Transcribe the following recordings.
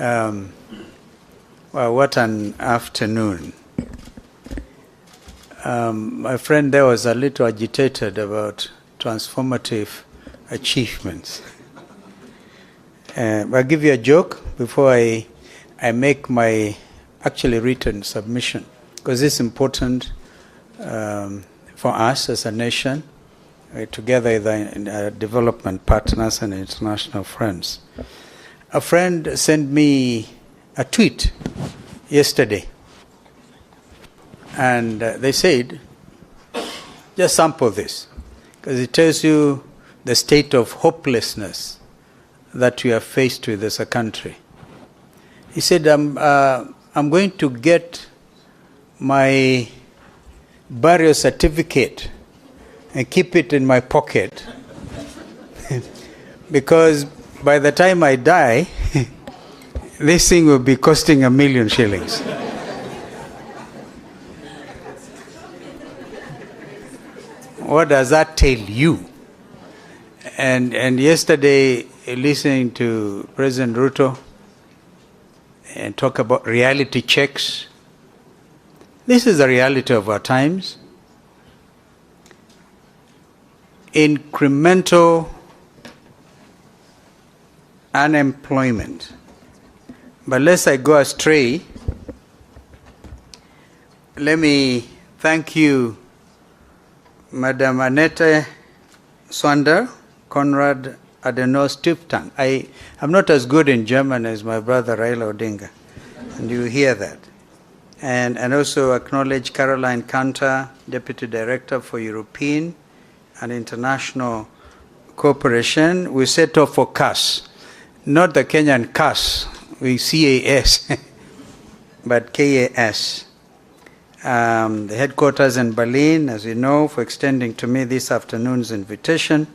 Well, what an afternoon. My friend there was a little agitated about transformative achievements. I'll give you a joke before I make my actually written submission, because it's important for us as a nation, together with our development partners and international friends. A friend sent me a tweet yesterday, and they said, just sample this, because it tells you the state of hopelessness that we are faced with as a country. He said, I'm going to get my burial certificate and keep it in my pocket because by the time I die, this thing will be costing 1 million shillings. What does that tell you? And yesterday, listening to President Ruto and talk about reality checks, this is the reality of our times. Incremental unemployment. But lest I go astray, let me thank you, Madam Annette Swander, Konrad Adenauer Stiftung. I'm not as good in German as my brother Raila Odinga, and you hear that. And also acknowledge Caroline Cantor, Deputy Director for European and International Cooperation. We set off for CAS, not the Kenyan CAS, we CAS, but KAS. The headquarters in Berlin, as you know, for extending to me this afternoon's invitation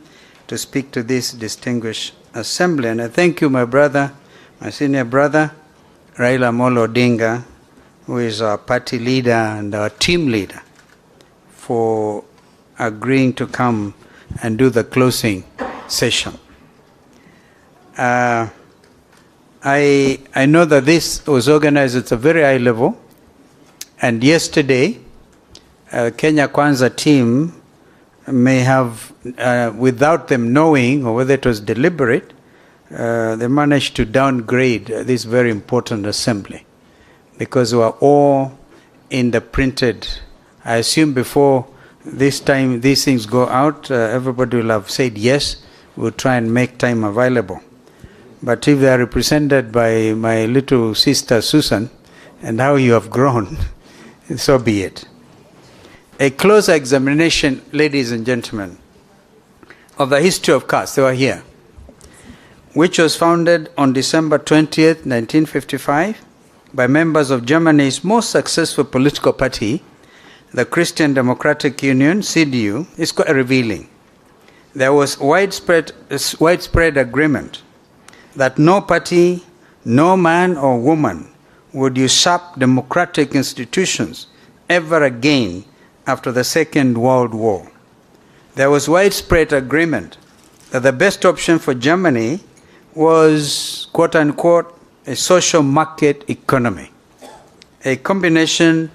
to speak to this distinguished assembly. And I thank you, my brother, my senior brother, Raila Odinga, who is our party leader and our team leader, for agreeing to come and do the closing session. I know that this was organized at a very high level, and yesterday, Kenya Kwanza team may have, without them knowing, or whether it was deliberate, they managed to downgrade this very important assembly, because we are all in the printed. I assume before this time these things go out, everybody will have said yes, we'll try and make time available. But if they are represented by my little sister Susan, and how you have grown, so be it. A closer examination, ladies and gentlemen, of the history of CAS, they were here, which was founded on December 20th, 1955, by members of Germany's most successful political party, the Christian Democratic Union, CDU, is quite revealing. There was widespread agreement that no party, no man or woman would usurp democratic institutions ever again after the Second World War. There was widespread agreement that the best option for Germany was, quote unquote, a social market economy, a combination